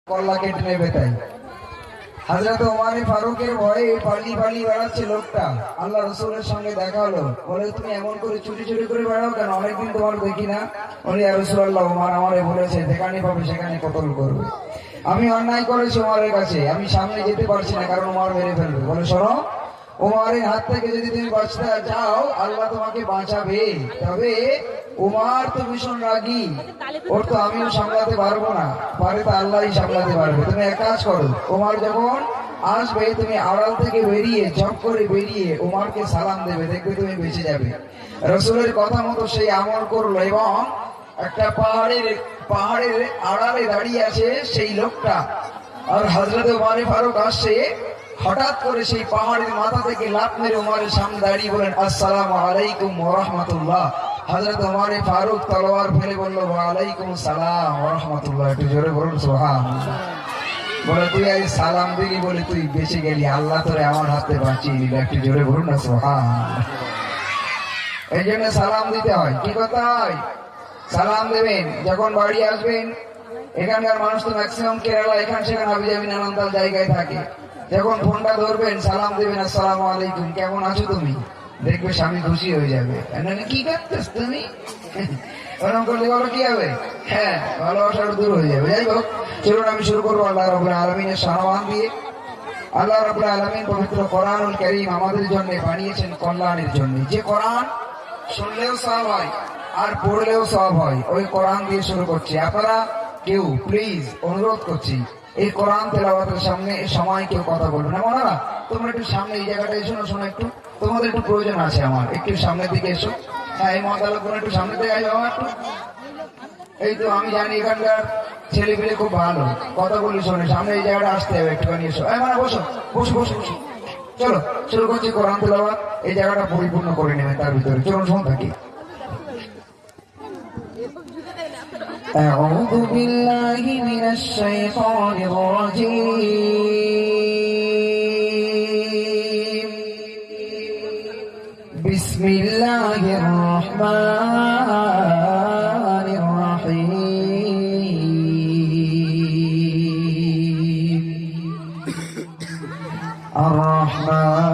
কল্লা কেটে নেবে তাই হযরত ওমর ফারুকের ভয়ে পালিয়ে পালিয়ে বেড়াচ্ছে লোকটা। আল্লাহ রাসূলের সঙ্গে দেখা হলো, বলে তুমি এমন করে চুরি চুরি করে বেড়াও কেন? অনেকদিন তোমার দেখি না। বলে ইয়া রাসূলুল্লাহ, ওমর আমারে বলেছে যেখানে পাবে সেখানে কতল করবে। আমি অন্যায় করেছি ওমরের কাছে, আমি সামনে যেতে পারছি না কারণ ওমর মেরে ফেলবে। বলে শোনো, ওমরের হাত থেকে যদি তুমি বাঁচতে চাও আল্লাহ তোমাকে বাঁচাবে, তবে ওমর তো ভীষণ রাগী, ওর তো আমিও সামলাতে পারবো না, পারে তো আল্লাহই সামলাতে পারবে। তুমি এক কাজ করো, ওমর যখন আসবে তুমি আড়াল থেকে বেরিয়ে ঝপ করে বেরিয়ে ওমরকে সালাম দেবে, দেখবে তুমি বেঁচে যাবে। রাসূলের কথা মতো সেই আমল করলো এবং একটা পাহাড়ের আড়ালে দাঁড়িয়ে আছে সেই লোকটা, আর হযরত ওমর ফারুক আসছে। হঠাৎ করে সেই পাহাড়ের মাথা থেকে লাফ মেরে ওমরের সামনে দাঁড়িয়ে বলেন আসসালামু আলাইকুম ওয়া রাহমাতুল্লাহ। হযরত ওমর ফারুক তলোয়ার ফেলে বলল ওয়া আলাইকুম আসসালাম ওয়া রাহমাতুল্লাহ। একটু জোরে বলুন সুবহানাল্লাহ। বলে তুই আজ সালাম দিলি বলে তুই বেঁচে গেলি, আল্লাহ তোরে আমার হাতে বাঁচিয়ে দিল। একটু জোরে বলুন না সুবহানাল্লাহ। এই জন্য সালাম দিতে হয়। কি কথা হয়? সালাম দেবেন যখন বাড়ি আসবেন। এখানকার মানুষ তো ম্যাক্সিমাম কেরালা এখান সেখানে হাবি যাবি নানান জায়গায় থাকে। যখন ফোনটা ধরবেন সালাম দেবেন আসসালামু আলাইকুম, কেমন আছো তুমি? দেখবে স্বামী খুশি হয়ে যাবে। কি করতেছ তুমি? ওরকম করলে বলো কি হবে? হ্যাঁ, ভালোবাসার দূর হয়ে যাবে। যাই হোক, চলুন আমি শুরু করবো আল্লাহ রাব্বুল আলামিনের সম্মান দিয়ে। আল্লাহ রাব্বুল আলামিন পবিত্র কোরআনুল কারীম আমাদের জন্য বানিয়েছেন কল্যাণের জন্য। যে কোরআন শুনলেও সওয়াব হয় আর পড়লেও সওয়াব হয়, ওই কোরআন দিয়ে শুরু করছি। আপনারা কেউ প্লিজ অনুরোধ করছি, এই কোরআন তেলাওয়াতের সামনে সময় কেউ কথা বলবে না। মনে না, তোমরা একটু সামনে এই জায়গাটা এসো না, শোনো একটু, তোমাদের একটু প্রয়োজন আছে আমার, একটু সামনের দিকে এসো। হ্যাঁ, এই মতালোকগুলো একটু সামনে দিকে আসো একটু। এই তো আমি জানি এখানকার ছেলে পেলে খুব ভালো, কথা বলি শোনে, সামনে এই জায়গাটা আসতে হবে, একটুখানি এসো। মানে বসো বসো বসো বসো। চলো শুরু করছি কোরআন তেলাওয়াত। এই জায়গাটা পরিপূর্ণ করে নেবেন তার ভিতরে। চলুন শোন থাকি। أعوذ بالله من الشيطان الرجيم. بسم الله الرحمن الرحيم. الرحمن